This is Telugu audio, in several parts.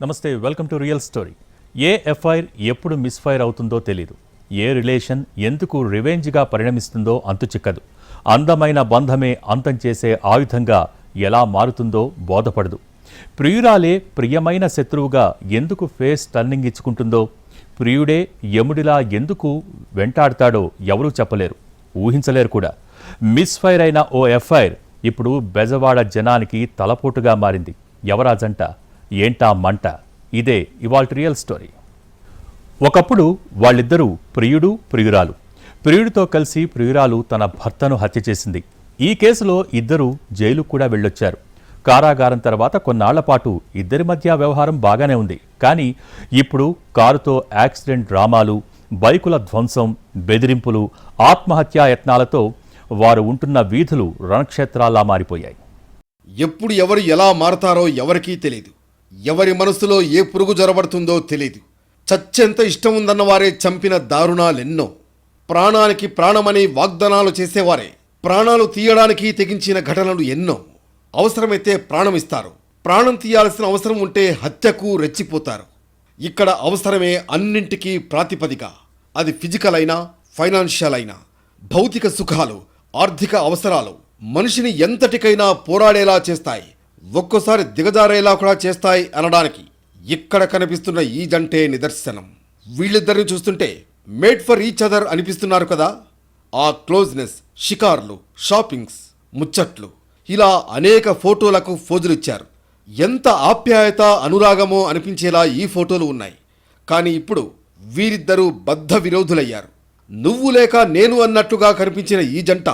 నమస్తే, welcome to real story. A FIR ఎప్పుడు మిస్ఫైర్ అవుతుందో తెలీదు. ఏ రిలేషన్ ఎందుకు రివెంజ్గా పరిణమిస్తుందో అంతుచిక్కదు. అందమైన బంధమే అంతం చేసే ఆయుధంగా ఎలా మారుతుందో బోధపడదు. ప్రియురాలే ప్రియమైన శత్రువుగా ఎందుకు ఫేస్ టర్నింగ్ ఇచ్చుకుంటుందో, ప్రియుడే యముడిలా ఎందుకు వెంటాడతాడో ఎవరూ చెప్పలేరు, ఊహించలేరు కూడా. మిస్ఫైర్ అయిన ఓ ఎఫ్ఐఆర్ ఇప్పుడు బెజవాడ జనానికి తలపోటుగా మారింది. ఎవరా జంట, ఏంటా మంట? ఇదే ఇవాల్టి రియల్ స్టోరీ. ఒకప్పుడు వాళ్ళిద్దరూ ప్రియుడు ప్రియురాలు. ప్రియుడితో కలిసి ప్రియురాలు తన భర్తను హత్య చేసింది. ఈ కేసులో ఇద్దరూ జైలుకు కూడా వెళ్ళొచ్చారు. కారాగారం తర్వాత కొన్నాళ్ల పాటు ఇద్దరి మధ్య వ్యవహారం బాగానే ఉంది. కానీ ఇప్పుడు కారుతో యాక్సిడెంట్ డ్రామాలు, బైకుల ధ్వంసం, బెదిరింపులు, ఆత్మహత్యా యత్నాలతో వారు ఉంటున్న వీధులు రణక్షేత్రాల్లా మారిపోయాయి. ఎప్పుడు ఎవరు ఎలా మారతారో ఎవరికీ తెలియదు. ఎవరి మనసులో ఏ పురుగు జొరబడుతుందో తెలియదు. చచ్చెంత ఇష్టం ఉందన్న వారే చంపిన దారుణాలెన్నో. ప్రాణానికి ప్రాణమని వాగ్దానాలు చేసేవారే ప్రాణాలు తీయడానికి తెగించిన ఘటనలు ఎన్నో. అవసరమైతే ప్రాణమిస్తారు. ప్రాణం తీయాల్సిన అవసరం ఉంటే హత్యకు రెచ్చిపోతారు. ఇక్కడ అవసరమే అన్నింటికీ ప్రాతిపదిక. అది ఫిజికల్ అయినా, ఫైనాన్షియల్ అయినా. భౌతిక సుఖాలు, ఆర్థిక అవసరాలు మనిషిని ఎంతటికైనా పోరాడేలా చేస్తాయి, ఒక్కోసారి దిగజారేలా కూడా చేస్తాయి అనడానికి ఇక్కడ కనిపిస్తున్న ఈ జంటే నిదర్శనం. వీళ్ళిద్దరిని చూస్తుంటే మేడ్ ఫర్ ఈచ్ అదర్ అనిపిస్తున్నారు కదా. ఆ క్లోజ్నెస్, షికార్లు, షాపింగ్స్, ముచ్చట్లు, ఇలా అనేక ఫోటోలకు ఫోజులిచ్చారు. ఎంత ఆప్యాయత, అనురాగమో అనిపించేలా ఈ ఫోటోలు ఉన్నాయి. కానీ ఇప్పుడు వీరిద్దరూ బద్ధ విరోధులయ్యారు. నువ్వు లేక నేను అన్నట్లుగా కనిపించిన ఈ జంట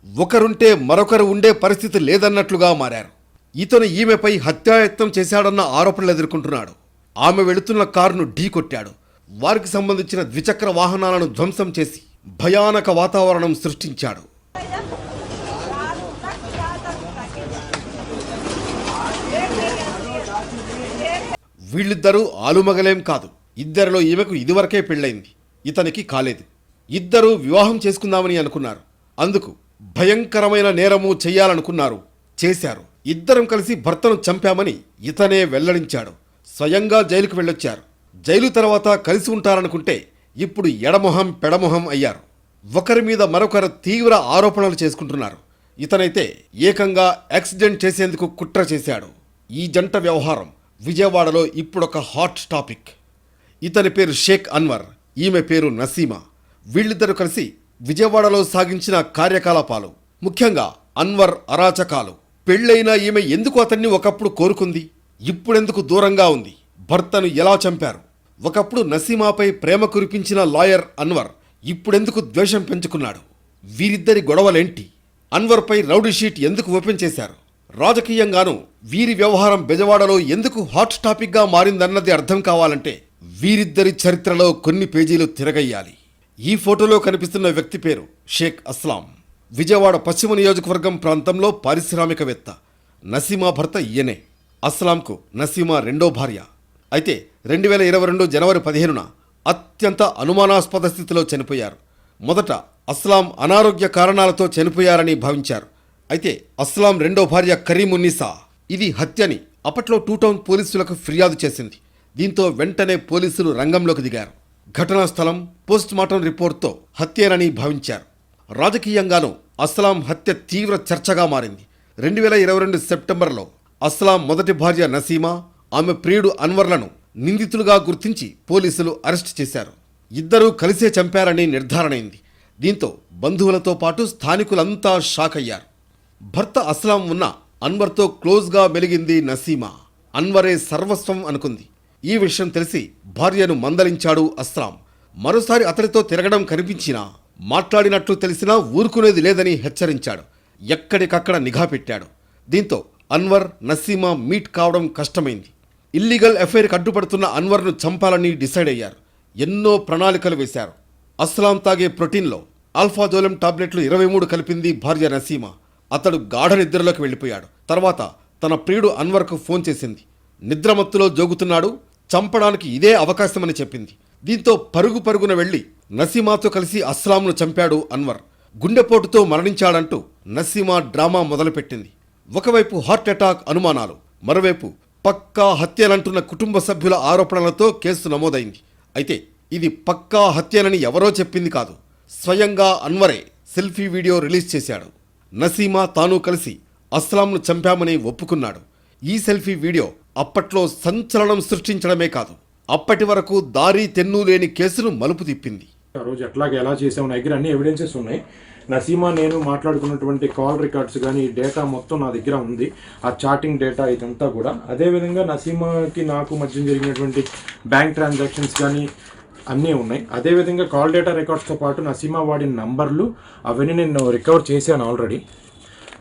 ఒకరుంటే మరొకరు ఉండే పరిస్థితి లేదన్నట్లుగా మారారు. ఇతను ఈమెపై హత్యాయత్నం చేశాడన్న ఆరోపణలు ఎదుర్కొంటున్నాడు. ఆమె వెళుతున్న కారును ఢీకొట్టాడు. వారికి సంబంధించిన ద్విచక్ర వాహనాలను ధ్వంసం చేసి భయానక వాతావరణం సృష్టించాడు. వీళ్ళిద్దరూ ఆలుమగలేం కాదు. ఇద్దరిలో ఈమెకు ఇదివరకే పెళ్ళైంది, ఇతనికి కాలేదు. ఇద్దరూ వివాహం చేసుకుందామని అనుకున్నారు. అందుకు భయంకరమైన నేరము చెయ్యాలనుకున్నారు, చేశారు. ఇద్దరం కలిసి భర్తను చంపామని ఇతనే వెల్లడించాడు. స్వయంగా జైలుకు వెళ్ళొచ్చారు. జైలు తర్వాత కలిసి ఉంటారనుకుంటే ఇప్పుడు ఎడమొహం పెడమొహం అయ్యారు. ఒకరి మీద మరొకరు తీవ్ర ఆరోపణలు చేసుకుంటున్నారు. ఇతనైతే ఏకంగా యాక్సిడెంట్ చేసేందుకు కుట్ర చేశాడు. ఈ జంట వ్యవహారం విజయవాడలో ఇప్పుడొక హాట్ టాపిక్. ఇతని పేరు షేక్ అన్వర్, ఈమె పేరు నసీమా. వీళ్ళిద్దరూ కలిసి విజయవాడలో సాగించిన కార్యకలాపాలు, ముఖ్యంగా అన్వర్ అరాచకాలు. పెళ్ళైనా ఈమె ఎందుకు అతన్ని ఒకప్పుడు కోరుకుంది, ఇప్పుడెందుకు దూరంగా ఉంది? భర్తను ఎలా చంపారు? ఒకప్పుడు నసీమాపై ప్రేమ కురిపించిన లాయర్ అన్వర్ ఇప్పుడెందుకు ద్వేషం పెంచుకున్నాడు? వీరిద్దరి గొడవలేంటి? అన్వర్పై రౌడీ షీట్ ఎందుకు ఓపెన్ చేశారు? రాజకీయంగానూ వీరి వ్యవహారం బెజవాడలో ఎందుకు హాట్ టాపిక్గా మారిందన్నది అర్థం కావాలంటే వీరిద్దరి చరిత్రలో కొన్ని పేజీలు తిరగయ్యాలి. ఈ ఫోటోలో కనిపిస్తున్న వ్యక్తి పేరు షేక్ అస్లాం. విజయవాడ పశ్చిమ నియోజకవర్గం ప్రాంతంలో పారిశ్రామికవేత్త. నసీమా భర్త ఈయనే. అస్లాంకు నసీమా రెండో భార్య. అయితే 2022 జనవరి 15న అత్యంత అనుమానాస్పద స్థితిలో చనిపోయారు. మొదట అస్లాం అనారోగ్య కారణాలతో చనిపోయారని భావించారు. అయితే అస్లాం రెండో భార్య కరీమున్నీసా ఇది హత్యని అప్పట్లో 2 టౌన్ పోలీసులకు ఫిర్యాదు చేసింది. దీంతో వెంటనే పోలీసులు రంగంలోకి దిగారు. ఘటనా స్థలం, పోస్ట్ మార్టం రిపోర్ట్తో హత్యేనని భావించారు. రాజకీయంగానూ అస్లాం హత్య తీవ్ర చర్చగా మారింది. 2022 సెప్టెంబర్లో అస్లాం మొదటి భార్య నసీమా, ఆమె ప్రియుడు అన్వర్లను నిందితులుగా గుర్తించి పోలీసులు అరెస్ట్ చేశారు. ఇద్దరూ కలిసే చంపారని నిర్ధారణైంది. దీంతో బంధువులతో పాటు స్థానికులంతా షాక్ అయ్యారు. భర్త అస్లాం ఉన్న అన్వర్తో క్లోజ్గా మెలిగింది నసీమా. అన్వరే సర్వస్వం అనుకుంది. ఈ విషయం తెలిసి భార్యను మందలించాడు అస్లాం. మరోసారి అతడితో తిరగడం కనిపించినా, మాట్లాడినట్లు తెలిసినా ఊరుకునేది లేదని హెచ్చరించాడు. ఎక్కడికక్కడ నిఘా పెట్టాడు. దీంతో అన్వర్, నసీమా మీట్ కావడం కష్టమైంది. ఇల్లీగల్ అఫైర్కి అడ్డుపడుతున్న అన్వర్ను చంపాలని డిసైడ్ అయ్యారు. ఎన్నో ప్రణాళికలు వేశారు. అస్లాం తాగే ప్రోటీన్లో ఆల్ఫాజోలెం టాబ్లెట్లు 23 కలిపింది భార్య నసీమా. అతడు గాఢ నిద్రలోకి వెళ్ళిపోయాడు. తర్వాత తన ప్రియుడు అన్వర్కు ఫోన్ చేసింది. నిద్రమత్తులో జోగుతున్నాడు, చంపడానికి ఇదే అవకాశమని చెప్పింది. దీంతో పరుగు పరుగున వెళ్లి నసీమాతో కలిసి అస్లాంను చంపాడు అన్వర్. గుండెపోటుతో మరణించాడంటూ నసీమా డ్రామా మొదలుపెట్టింది. ఒకవైపు హార్ట్ అటాక్ అనుమానాలు, మరోవైపు పక్కా హత్యనంటున్న కుటుంబ సభ్యుల ఆరోపణలతో కేసు నమోదైంది. అయితే ఇది పక్కా హత్యనని ఎవరో చెప్పింది కాదు. స్వయంగా అన్వరే సెల్ఫీ వీడియో రిలీజ్ చేశాడు. నసీమా తాను కలిసి అస్లాంను చంపామని ఒప్పుకున్నాడు. ఈ సెల్ఫీ వీడియో అప్పట్లో సంచలనం సృష్టించడమే కాదు, అప్పటి వరకు దారి తెన్ను లేని కేసును మలుపు తిప్పింది. ఆ రోజు ఎలా చేసాము నా దగ్గర అన్ని ఎవిడెన్సెస్ ఉన్నాయి. నసీమా నేను మాట్లాడుకున్నటువంటి కాల్ రికార్డ్స్ కానీ డేటా మొత్తం నా దగ్గర ఉంది. ఆ చాటింగ్ డేటా ఇదంతా కూడా. అదేవిధంగా నసీమాకి నాకు మధ్య జరిగినటువంటి బ్యాంక్ ట్రాన్సాక్షన్స్ కానీ అన్నీ ఉన్నాయి. అదేవిధంగా కాల్ డేటా రికార్డ్స్తో పాటు నసీమా వాడిన నంబర్లు అవన్నీ నేను రికవర్ చేశాను ఆల్రెడీ.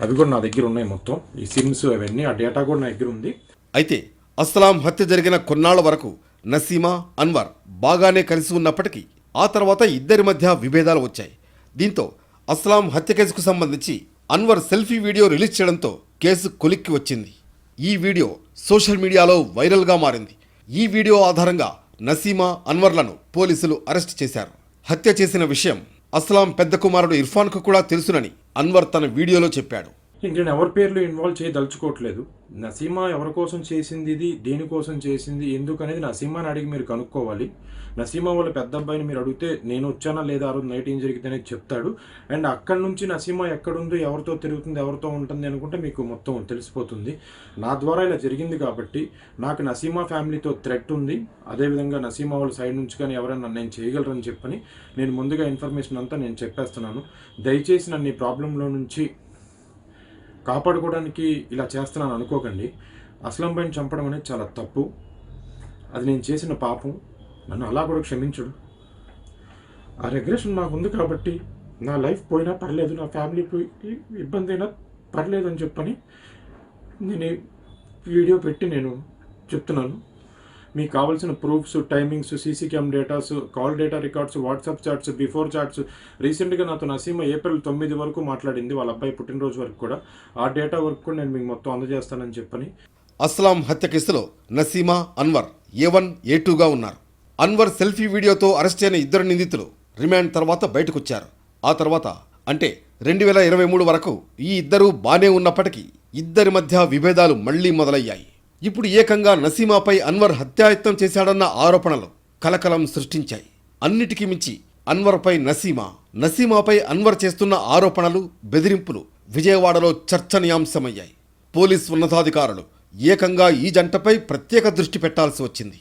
అవి కూడా నా దగ్గర ఉన్నాయి మొత్తం. ఈ సిమ్స్ అవన్నీ ఆ డేటా కూడా నా దగ్గర ఉంది. అయితే అస్లాం హత్య జరిగిన కొన్నాళ్ల వరకు నసీమా, అన్వర్ బాగానే కలిసి ఉన్నప్పటికీ ఆ తర్వాత ఇద్దరి మధ్య విభేదాలు వచ్చాయి. దీంతో అస్లాం హత్య కేసుకు సంబంధించి అన్వర్ సెల్ఫీ వీడియో రిలీజ్ చేయడంతో కేసు కొలిక్కి వచ్చింది. ఈ వీడియో సోషల్ మీడియాలో వైరల్గా మారింది. ఈ వీడియో ఆధారంగా నసీమా, అన్వర్లను పోలీసులు అరెస్ట్ చేశారు. హత్య చేసిన విషయం అస్లాం పెద్ద కుమారుడు ఇర్ఫాన్కు కూడా తెలుసునని అన్వర్ తన వీడియోలో చెప్పాడు. ఇంక నేను ఎవరి పేర్లు ఇన్వాల్వ్ చేయదలుచుకోవట్లేదు. నసీమా ఎవరి కోసం చేసింది, ఇది దేనికోసం చేసింది, ఎందుకు అనేది నసీమాని అడిగి మీరు కనుక్కోవాలి. నసీమా వాళ్ళ పెద్ద అబ్బాయిని మీరు అడిగితే నేను వచ్చానా లేదా, ఆ రోజు నైట్ ఏం జరిగింది అనేది చెప్తాడు. అండ్ అక్కడి నుంచి నసీమా ఎక్కడుందో, ఎవరితో తిరుగుతుంది, ఎవరితో ఉంటుంది అనుకుంటే మీకు మొత్తం తెలిసిపోతుంది. నా ద్వారా ఇలా జరిగింది కాబట్టి నాకు నసీమా ఫ్యామిలీతో థ్రెట్ ఉంది. అదేవిధంగా నసీమా వాళ్ళ సైడ్ నుంచి కానీ ఎవరైనా నేను చేయగలరని చెప్పని నేను ముందుగా ఇన్ఫర్మేషన్ అంతా నేను చెప్పేస్తున్నాను. దయచేసి నన్ను ఈ ప్రాబ్లంలో నుంచి కాపాడుకోవడానికి ఇలా చేస్తున్నాను అనుకోకండి. అస్లాం భాయ్ని చంపడం అనేది చాలా తప్పు. అది నేను చేసిన పాపం. నన్ను అలా కూడా క్షమించడు. ఆ రెగ్రెషన్ నాకు ఉంది కాబట్టి నా లైఫ్ పోయినా పర్లేదు, నా ఫ్యామిలీ ఇబ్బంది అయినా పర్లేదు అని చెప్పని నేను వీడియో పెట్టి నేను చెప్తున్నాను. మీకు కావాల్సిన proofs, timings, CC cam datas, call data records, WhatsApp chats, before chats, రీసెంట్గా నాతో నసీమా ఏప్రిల్ 9 వరకు మాట్లాడింది, వాళ్ళ అబ్బాయి పుట్టినరోజు వరకు కూడా. ఆ డేటా వరకు కూడా నేను మీకు మొత్తం అందజేస్తానని చెప్పని. అస్లాం హత్య కేసులో నసీమా, అన్వర్ A1, A2గా ఉన్నారు. అన్వర్ సెల్ఫీ వీడియోతో అరెస్ట్ అయిన ఇద్దరు నిందితులు రిమాండ్ తర్వాత బయటకొచ్చారు. ఆ తర్వాత అంటే 2023 వరకు ఈ ఇద్దరూ బానే ఉన్నప్పటికీ ఇద్దరి మధ్య విభేదాలు మళ్లీ మొదలయ్యాయి. ఇప్పుడు ఏకంగా నసీమాపై అన్వర్ హత్యాయత్నం చేశాడన్న ఆరోపణలు కలకలం సృష్టించాయి. అన్నిటికీ మించి అన్వర్పై నసీమాపై అన్వర్ చేస్తున్న ఆరోపణలు, బెదిరింపులు విజయవాడలో చర్చనీయాంశమయ్యాయి. పోలీస్ ఉన్నతాధికారులు ఏకంగా ఈ జంటపై ప్రత్యేక దృష్టి పెట్టాల్సి వచ్చింది.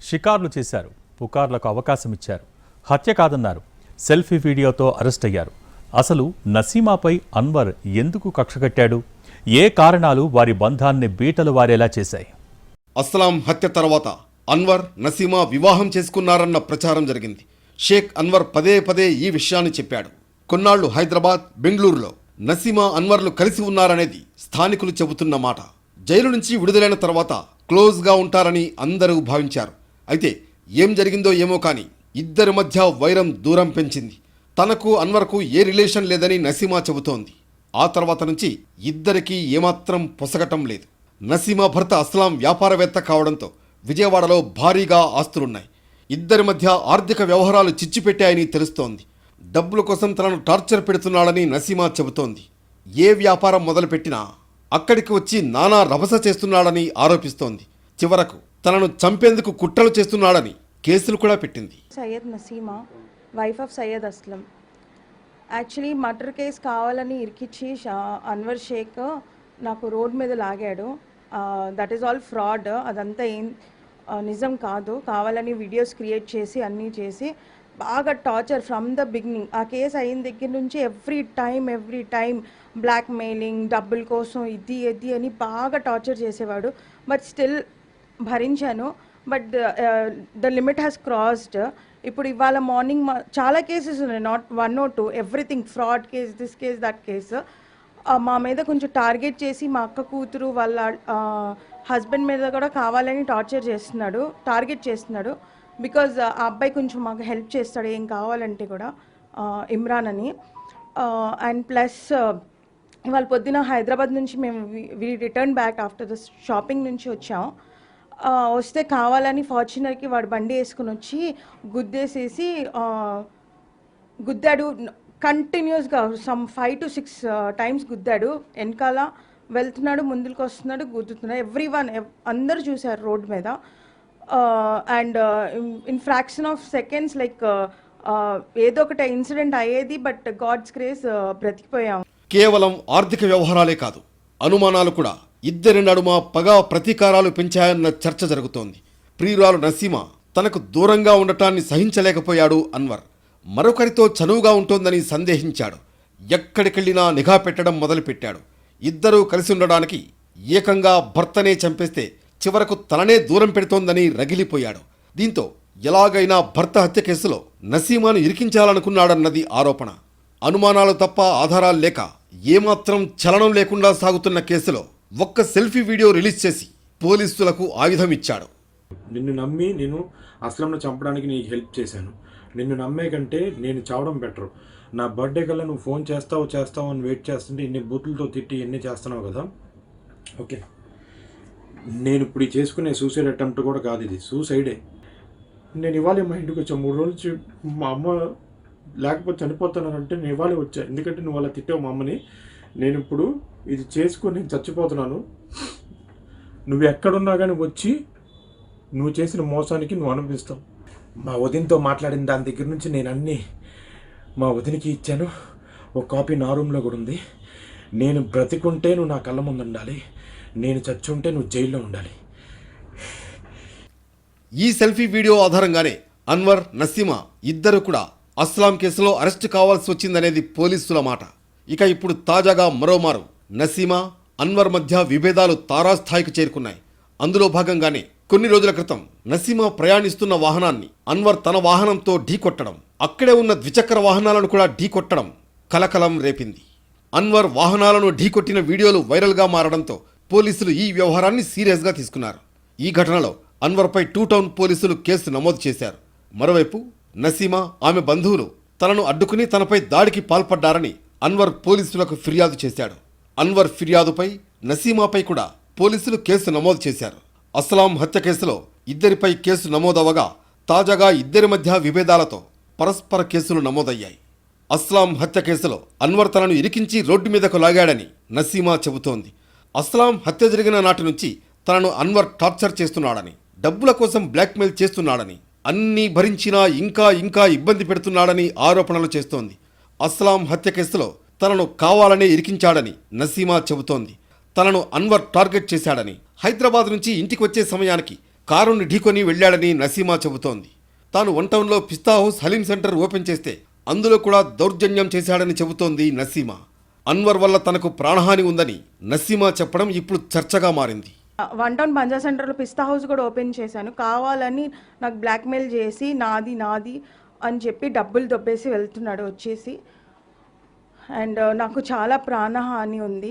షికార్లు చేశారు, పుకార్లకు అవకాశం ఇచ్చారు, హత్య కాదన్నారు, సెల్ఫీ వీడియోతో అరెస్ట్ అయ్యారు. అసలు నసీమాపై అన్వర్ ఎందుకు కక్షగట్టాడు? ఏ కారణాలు వారి బంధాన్ని బీటలు వారేలా చేశాయి? అస్లాం హత్య తర్వాత అన్వర్, నసీమా వివాహం చేసుకున్నారన్న ప్రచారం జరిగింది. షేక్ అన్వర్ పదే పదే ఈ విషయాన్ని చెప్పాడు. కొన్నాళ్లు హైదరాబాద్, బెంగళూరులో నసీమా, అన్వర్లు కలిసి ఉన్నారనేది స్థానికులు చెబుతున్న మాట. జైలు నుంచి విడుదలైన తర్వాత క్లోజ్గా ఉంటారని అందరూ భావించారు. అయితే ఏం జరిగిందో ఏమో కానీ ఇద్దరి మధ్య వైరం దూరం పెంచింది. తనకు అన్వర్కు ఏ రిలేషన్ లేదని నసీమా చెబుతోంది. ఆ తర్వాత నుంచి ఇద్దరికీ ఏమాత్రం పొసగటం లేదు. నసీమా భర్త అస్లాం వ్యాపారవేత్త కావడంతో విజయవాడలో భారీగా ఆస్తులున్నాయి. ఇద్దరి మధ్య ఆర్థిక వ్యవహారాలు చిచ్చుపెట్టాయని తెలుస్తోంది. డబ్బుల కోసం తనను టార్చర్ పెడుతున్నాడని నసీమా చెబుతోంది. ఏ వ్యాపారం మొదలుపెట్టినా అక్కడికి వచ్చి నానా రభస చేస్తున్నాడని ఆరోపిస్తోంది. చివరకు తనను చంపేందుకు కుట్రలు చేస్తున్నాడని కేసులు కూడా పెట్టింది. Syed Naseema, wife of Syed Aslam. Actually murder case కావాలని ఇరికిచ్చి అన్వర్ షేక్ నాకు రోడ్ మీద లాగాడు. That is all fraud. అదంతా ఏం నిజం కాదు. కావాలని వీడియోస్ క్రియేట్ చేసి అన్నీ చేసి బాగా టార్చర్ ఫ్రమ్ ద బిగినింగ్. ఆ కేసు అయిన దగ్గర నుంచి ఎవ్రీ టైం బ్లాక్ మెయిలింగ్, డబ్బుల కోసం ఇది అని బాగా టార్చర్ చేసేవాడు. బట్ స్టిల్ భరించాను. But the limit has crossed. ఇప్పుడు ఇవాళ మార్నింగ్ చాలా కేసెస్ ఉన్నాయి, not 1 or 2, everything fraud case, this case, that case. మా మీద కొంచెం టార్గెట్ చేసి మా అక్క కూతురు వాళ్ళ హస్బెండ్ మీద కూడా కావాలని టార్గెట్ చేస్తున్నాడు. బికాజ్ ఆ అబ్బాయి కొంచెం మాకు హెల్ప్ చేస్తాడు ఏం కావాలంటే కూడా, ఇమ్రాన్ అని. అండ్ ప్లస్ ఇవాళ పొద్దున హైదరాబాద్ నుంచి మేము we return back after the shopping నుంచి వచ్చాం. వస్తే కావాలని ఫార్చునర్కి వాడు బండి వేసుకుని వచ్చి గుద్దాడు కంటిన్యూస్గా. సమ్ 5 to 6 times గుద్దాడు వెనకాల, వెళ్తున్నాడు, ముందుకు వస్తున్నాడు, గుద్దుతున్నాడు. ఎవ్రీవన్ అందరూ చూశారు రోడ్ మీద. And in fraction of seconds like ఏదో ఒకటి ఇన్సిడెంట్ అయ్యేది, బట్ గాడ్స్ గ్రేస్ బ్రతికిపోయాం. కేవలం ఆర్థిక వ్యవహారాలే కాదు, అనుమానాలు కూడా ఇద్దరి నడుమ పగ ప్రతీకారాలు పెంచాయన్న చర్చ జరుగుతోంది. ప్రియురాలు నసీమా తనకు దూరంగా ఉండటాన్ని సహించలేకపోయాడు అన్వర్. మరొకరితో చనువుగా ఉంటోందని సందేహించాడు. ఎక్కడికెళ్లినా నిఘా పెట్టడం మొదలుపెట్టాడు. ఇద్దరూ కలిసి ఉండడానికి ఏకంగా భర్తనే చంపేస్తే చివరకు తననే దూరం పెడుతోందని రగిలిపోయాడు. దీంతో ఎలాగైనా భర్త హత్య కేసులో నసీమాను ఇరికించాలనుకున్నాడన్నది ఆరోపణ. అనుమానాలు తప్ప ఆధారాలు లేక ఏమాత్రం చలనం లేకుండా సాగుతున్న కేసులో ఒక్క సెల్ఫీ వీడియో రిలీజ్ చేసి పోలీసులకు ఆయుధం ఇచ్చాడు. నిన్ను నమ్మి నేను అస్లంను చంపడానికి నీకు హెల్ప్ చేశాను. నిన్ను నమ్మే కంటే నేను చావడం బెటరు. నా బర్త్డే కల్లా నువ్వు ఫోన్ చేస్తావు అని వెయిట్ చేస్తుంటే ఇన్ని బూతులతో తిట్టి ఎన్ని చేస్తున్నావు కదా. ఓకే, నేను ఇప్పుడు చేసుకునే సూసైడ్ అటెంప్ట్ కూడా కాదు, ఇది సూసైడే. నేను ఇవాళ మా ఇంటికి వచ్చా. 3 రోజులు నుంచి మా అమ్మ లేకపోతే చనిపోతానంటే నేను ఇవాళ వచ్చా. ఎందుకంటే నువ్వు అలా తిట్టావు మా అమ్మని. నేను ఇప్పుడు ఇది చేసుకొని నేను చచ్చిపోతున్నాను. నువ్వు ఎక్కడున్నా కానీ వచ్చి నువ్వు చేసిన మోసానికి నువ్వు అనిపిస్తావు. మా వదినతో మాట్లాడిన దాని దగ్గర నుంచి నేను అన్నీ మా వదినికి ఇచ్చాను. ఒక కాపీ నా రూమ్లో కూడా ఉంది. నేను బ్రతికుంటే నువ్వు నా కళ్ళ ముందు ఉండాలి, నేను చచ్చుంటే నువ్వు జైల్లో ఉండాలి. ఈ సెల్ఫీ వీడియో ఆధారంగానే అన్వర్, నసీమా ఇద్దరు కూడా అస్లాం కేసులో అరెస్టు కావాల్సి వచ్చిందనేది పోలీసుల మాట. ఇక ఇప్పుడు తాజాగా మరోమారు నసీమా, అన్వర్ మధ్య విభేదాలు తారాస్థాయికి చేరుకున్నాయి. అందులో భాగంగానే కొన్ని రోజుల క్రితం నసీమా ప్రయాణిస్తున్న వాహనాన్ని అన్వర్ తన వాహనంతో ఢీకొట్టడం, అక్కడే ఉన్న ద్విచక్ర వాహనాలను కూడా ఢీకొట్టడం కలకలం రేపింది. అన్వర్ వాహనాలను ఢీకొట్టిన వీడియోలు వైరల్గా మారడంతో పోలీసులు ఈ వ్యవహారాన్ని సీరియస్గా తీసుకున్నారు. ఈ ఘటనలో అన్వర్పై 2 టౌన్ పోలీసులు కేసు నమోదు చేశారు. మరోవైపు నసీమా, ఆమె బంధువులు తనను అడ్డుకుని తనపై దాడికి పాల్పడ్డారని అన్వర్ పోలీసులకు ఫిర్యాదు చేశాడు. అన్వర్ ఫిర్యాదుపై నసీమాపై కూడా పోలీసులు కేసు నమోదు చేశారు. అస్లాం హత్య కేసులో ఇద్దరిపై కేసు నమోదవగా తాజాగా ఇద్దరి మధ్య విభేదాలతో పరస్పర కేసులు నమోదయ్యాయి. అస్లాం హత్య కేసులో అన్వర్ తనను ఇరికించి రోడ్డు మీదకు లాగాడని నసీమా చెబుతోంది. అస్లాం హత్య జరిగిన నాటి నుంచి తనను అన్వర్ టార్చర్ చేస్తున్నాడని, డబ్బుల కోసం బ్లాక్మెయిల్ చేస్తున్నాడని, అన్నీ భరించినా ఇంకా ఇబ్బంది పెడుతున్నాడని ఆరోపణలు చేస్తోంది. అస్లాం హత్య కేసులో తనను కావాలనే ఇరికించాడని నసీమా చెబుతోంది. తనను అన్వర్ టార్గెట్ చేశాడని, హైదరాబాద్ నుంచి ఇంటికి వచ్చే సమయానికి కారుని ఢీకొని వెళ్లాడని నసీమా చెబుతోంది. తాను 1 టౌన్లో పిస్తా హౌస్, హలీం సెంటర్ ఓపెన్ చేస్తే అందులో కూడా దౌర్జన్యం చేశాడని చెబుతోంది నసీమా. అన్వర్ వల్ల తనకు ప్రాణహాని ఉందని నసీమా చెప్పడం ఇప్పుడు చర్చగా మారింది. 1 టౌన్ బంజా సెంటర్లో పిస్తా హౌస్ కూడా ఓపెన్ చేశాను. కావాలని నాకు బ్లాక్మెయిల్ చేసి నాది అని చెప్పి డబ్బులు దొబ్బేసి వెళ్తున్నాడు వచ్చేసి. అండ్ నాకు చాలా ప్రాణహాని ఉంది.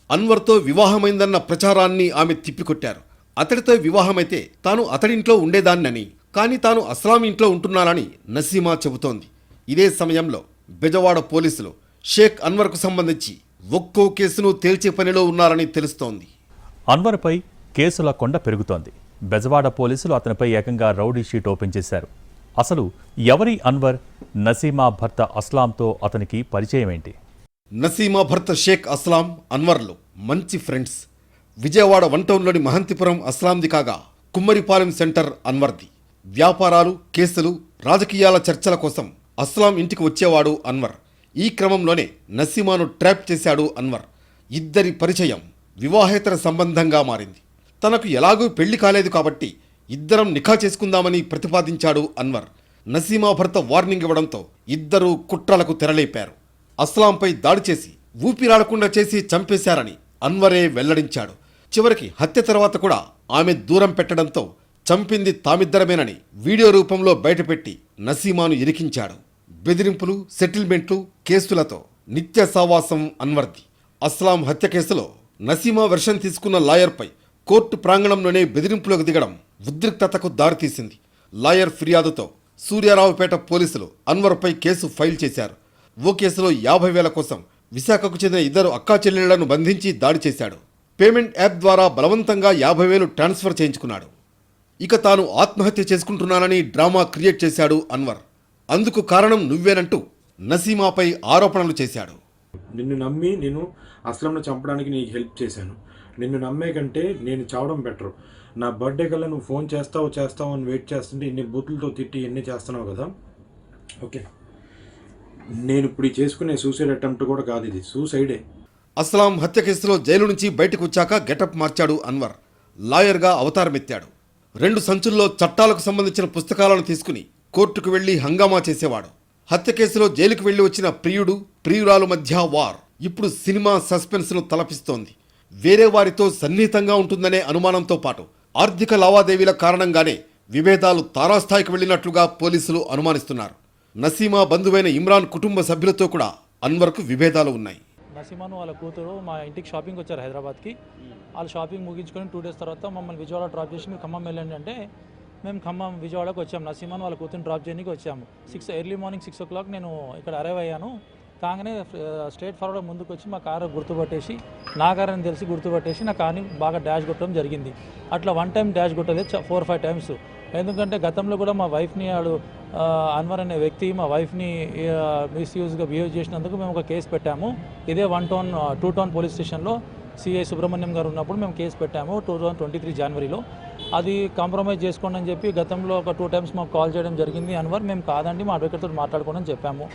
అన్వర్తో వివాహమైందన్న ప్రచారాన్ని ఆమె తిప్పికొట్టారు. అతడితో వివాహమైతే తాను అతడింట్లో ఉండేదాన్నని, కానీ తాను అస్లాం ఇంట్లో ఉంటున్నానని నసీమా చెబుతోంది. ఇదే సమయంలో బెజవాడ పోలీసులు షేక్ అన్వర్కు సంబంధించి ఒక్కో కేసును తేల్చే పనిలో ఉన్నారని తెలుస్తోంది. అన్వర్పై కేసుల కొండ పెరుగుతోంది. బెజవాడ పోలీసులు అతనిపై ఏకంగా రౌడీ షీట్ ఓపెన్ చేశారు. అసలు ఎవరి అన్వర్? నసీమా భర్త అస్లాంతో అతనికి పరిచయం ఏంటి? నసీమా భర్త షేక్ అస్లాం, అన్వర్లు మంచి ఫ్రెండ్స్. విజయవాడ 1 టౌన్లోని మహంతిపురం అస్లాంది కాగా కుమ్మరిపాలెం సెంటర్ అన్వర్ది. వ్యాపారాలు, కేసులు, రాజకీయాల చర్చల కోసం అస్లాం ఇంటికి వచ్చేవాడు అన్వర్. ఈ క్రమంలోనే నసీమాను ట్రాప్ చేశాడు అన్వర్. ఇద్దరి పరిచయం వివాహేతర సంబంధంగా మారింది. తనకు ఎలాగూ పెళ్లి కాలేదు కాబట్టి ఇద్దరం నిఖా చేసుకుందామని ప్రతిపాదించాడు అన్వర్. నసీమా భర్త వార్నింగ్ ఇవ్వడంతో ఇద్దరూ కుట్రలకు తెరలేపారు. అస్లాంపై దాడి చేసి ఊపిరాడకుండా చేసి చంపేశారని అన్వరే వెల్లడించాడు. చివరికి హత్య తర్వాత కూడా ఆమె దూరం పెట్టడంతో చంపింది తామిద్దరమేనని వీడియో రూపంలో బయటపెట్టి నసీమాను ఇరికించాడు. బెదిరింపులు, సెటిల్మెంట్లు, కేసులతో నిత్య సావాసం అన్వర్ది. అస్లాం హత్య కేసులో నసీమా వెర్షన్ తీసుకున్న లాయర్పై కోర్టు ప్రాంగణంలోనే బెదిరింపులకు దిగడం ఉద్రిక్తతకు దారితీసింది. లాయర్ ఫిర్యాదుతో సూర్యారావుపేట పోలీసులు అన్వర్పై కేసు ఫైల్ చేశారు. ఓ కేసులో 50,000 కోసం విశాఖకు చెందిన ఇద్దరు అక్కా చెల్లెళ్లను బంధించి దాడి చేశాడు. పేమెంట్ యాప్ ద్వారా బలవంతంగా 50,000 ట్రాన్స్ఫర్ చేయించుకున్నాడు. ఇక తాను ఆత్మహత్య చేసుకుంటున్నానని డ్రామా క్రియేట్ చేశాడు అన్వర్. అందుకు కారణం నువ్వేనంటూ నసీమాపై ఆరోపణలు చేశాడు. నిన్ను నమ్మి నేను అస్లంను చంపడానికి నీకు హెల్ప్ చేశాను. నిన్ను నమ్మే కంటే నేను చావడం బెటరు. నా బర్త్డే కల్లా నువ్వు ఫోన్ చేస్తావు అని వెయిట్ చేస్తుంటే ఇన్ని బూతులతో తిట్టి ఎన్ని చేస్తున్నావు కదా. ఓకే, నేను ఇప్పుడు చేసుకునే సూసైడ్ అటెంప్ట్ కూడా కాదు, ఇది సూసైడే. అస్లాం హత్య కేసులో జైలు నుంచి బయటకు వచ్చాక గెటప్ మార్చాడు అన్వర్. లాయర్గా అవతారమెత్తాడు. 2 సంచుల్లో చట్టాలకు సంబంధించిన పుస్తకాలను తీసుకుని కోర్టుకు వెళ్లి హంగామా చేసేవాడు. హత్య కేసులో జైలుకు వెళ్లి వచ్చిన ప్రియుడు ప్రియురాలు మధ్య వార్ ఇప్పుడు సినిమా సస్పెన్స్ను తలపిస్తోంది. వేరే వారితో సన్నిహితంగా ఉంటుందనే అనుమానంతో పాటు ఆర్థిక లావాదేవీల కారణంగానే విభేదాలు తారాస్థాయికి వెళ్లినట్లుగా పోలీసులు అనుమానిస్తున్నారు. నసీమా బంధువైన ఇమ్రాన్ కుటుంబ సభ్యులతో కూడా అన్వర్కు విభేదాలు ఉన్నాయి. నసీమాను వాళ్ళ కూతురు మా ఇంటికి షాపింగ్ వచ్చారు హైదరాబాద్కి. వాళ్ళు షాపింగ్ ముగించుకొని 2 days తర్వాత మమ్మల్ని విజయవాడ డ్రాప్ చేసి మీరు ఖమ్మం వెళ్ళండి అంటే మేము ఖమ్మం విజయవాడకు వచ్చాము. నసీమాను వాళ్ళ కూతురుని డ్రాప్ చేయడానికి వచ్చాము. ఎర్లీ మార్నింగ్ 6 o'clock నేను ఇక్కడ అరైవ్ అయ్యాను. కాగానే స్ట్రైట్ ఫార్వర్డ్ ముందుకు వచ్చి మా కారు గుర్తుపట్టేసి, నా కారు అని తెలిసి గుర్తుపట్టేసి నా కార్ని బాగా డాష్ కొట్టడం జరిగింది. అట్లా 1 time డాష్ కొట్టలేదు, 4-5 times. ఎందుకంటే గతంలో కూడా మా వైఫ్ని అన్వర్ అనే వ్యక్తి మా వైఫ్ని మిస్యూజ్గా బిహేవ్ చేసినందుకు మేము ఒక కేసు పెట్టాము. ఇదే 2 town పోలీస్ స్టేషన్లో సిఐ సుబ్రహ్మణ్యం గారు ఉన్నప్పుడు మేము కేసు పెట్టాము 2023 జనవరిలో. అది కాంప్రమైజ్ చేసుకోండి అని చెప్పి గతంలో ఒక 2 times మాకు కాల్ చేయడం జరిగింది అన్వర్. మేము కాదండి, మా అడ్వకేట్తో మాట్లాడుకోండి అని చెప్పాము.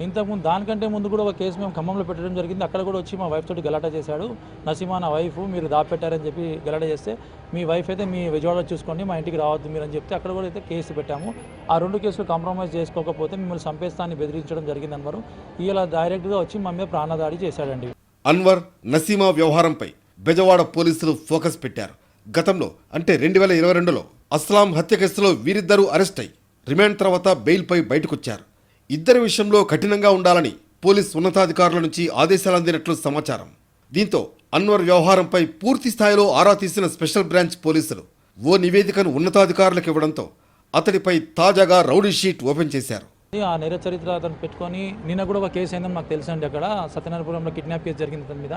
ఇంతకుముందు దానికంటే ముందు కూడా ఒక కేసు మేము ఖమ్మంలో పెట్టడం జరిగింది. అక్కడ కూడా వచ్చి మా వైఫ్ తోటి గలాటా చేశాడు. నసీమా నా వైఫ్, మీరు దాపెట్టారని చెప్పి గలాటా చేస్తే మీ వైఫ్ అయితే మీ విజయవాడలో చూసుకోండి, మా ఇంటికి రావద్దు మీరు అని చెప్తే అక్కడ కూడా అయితే కేసు పెట్టాము. ఆ 2 కేసులు కాంప్రమైజ్ చేసుకోకపోతే మిమ్మల్ని చంపేస్తాన్ని బెదిరించడం జరిగింది అన్వరు. ఇలా డైరెక్ట్గా వచ్చి మా మీద ప్రాణదాడి చేశాడండి. అన్వర్ నసీమా వ్యవహారంపై బెజవాడ పోలీసులు ఫోకస్ పెట్టారు. గతంలో అంటే 2022లో అస్లాం హత్య కేసులో వీరిద్దరూ అరెస్ట్ అయి రిమాండ్ తర్వాత బెయిల్పై బయటకొచ్చారు. ఇద్దరి విషయంలో కఠినంగా ఉండాలని పోలీస్ ఉన్నతాధికారుల నుంచి ఆదేశాలు అందినట్లు సమాచారం. దీంతో అన్వర్ వ్యవహారంపై పూర్తి స్థాయిలో ఆరా తీసిన స్పెషల్ బ్రాంచ్ పోలీసులు ఓ నివేదికను ఉన్నతాధికారులకు ఇవ్వడంతో అతడిపై తాజాగా రౌడీ షీట్ ఓపెన్ చేశారు. ఆ నేర చరిత్ర అతను పెట్టుకొని నిన్న కూడా ఒక కేసు అయిందని మాకు తెలుసండి. అక్కడ సత్యనారాయణపురంలో కిడ్నాప్ కేసు జరిగింది అతని మీద.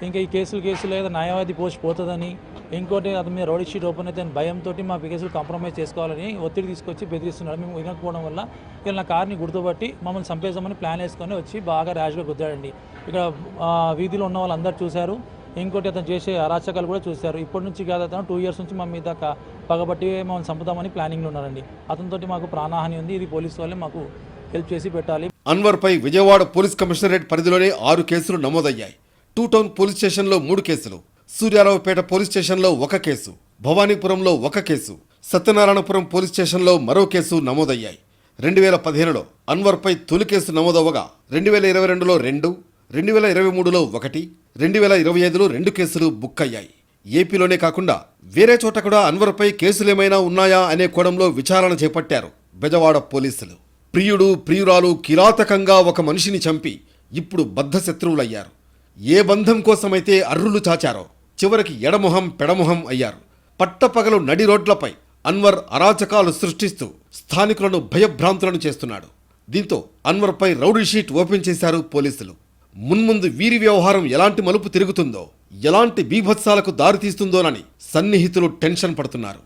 ఇంకా ఈ కేసులు ఏదో న్యాయవాది పోస్ట్ పోతుందని, ఇంకోటి అతని మీద రౌడీ షీట్ ఓపెన్ అయితే భయంతో మా కేసులు కాంప్రమైజ్ చేసుకోవాలని ఒత్తిడి తీసుకొచ్చి బెదిరిస్తున్నాడు. మేము వినకపోవడం వల్ల ఇలా నా కార్ని గుర్తుపట్టి మమ్మల్ని చంపేసామని ప్లాన్ వేసుకొని వచ్చి బాగా ర్యాష్గా గుద్దాడండి. ఇక్కడ వీధిలో ఉన్న వాళ్ళందరూ చూశారు. ఇంకోటి అతను చేసే అరాచకాలు కూడా చూశారు. ఇప్పటి నుంచి కాదు, అతను 2 years నుంచి మా మీద పగబట్టి మమ్మల్ని చంపుతామని ప్లానింగ్లో ఉన్నారండి. అతనితోటి మాకు ప్రాణహాని ఉంది. ఇది పోలీసు వాళ్ళే మాకు హెల్ప్ చేసి పెట్టాలి. అన్వర్పై విజయవాడ పోలీస్ కమిషనరేట్ పరిధిలోనే 6 కేసులు నమోదయ్యాయి. 2 town పోలీస్ స్టేషన్లో 3 కేసులు, సూర్యారావుపేట పోలీస్ స్టేషన్లో 1 కేసు, భవానీపురంలో 1 కేసు, సత్యనారాయణపురం పోలీస్ స్టేషన్లో మరో కేసు నమోదయ్యాయి. 2015లో అన్వర్పై తొలి కేసు నమోదవగా 2022లో 2, 2023లో 1, 2025లో 2 కేసులు బుక్ అయ్యాయి. ఏపీలోనే కాకుండా వేరే చోట కూడా అన్వర్పై కేసులేమైనా ఉన్నాయా అనే కోణంలో విచారణ చేపట్టారు బెజవాడ పోలీసులు. ప్రియుడు ప్రియురాలు కిరాతకంగా ఒక మనిషిని చంపి ఇప్పుడు బద్ధ శత్రువులయ్యారు. ఏ బంధం కోసమైతే అర్రులు చాచారో చివరికి ఎడమొహం పెడమొహం అయ్యారు. పట్టపగలు నడి రోడ్లపై అన్వర్ అరాచకాలు సృష్టిస్తూ స్థానికులను భయభ్రాంతులను చేస్తున్నాడు. దీంతో అన్వర్పై రౌడీ షీట్ ఓపెన్ చేశారు పోలీసులు. మున్ముందు వీరి వ్యవహారం ఎలాంటి మలుపు తిరుగుతుందో, ఎలాంటి బీభత్సాలకు దారితీస్తుందోనని సన్నిహితులు టెన్షన్ పడుతున్నారు.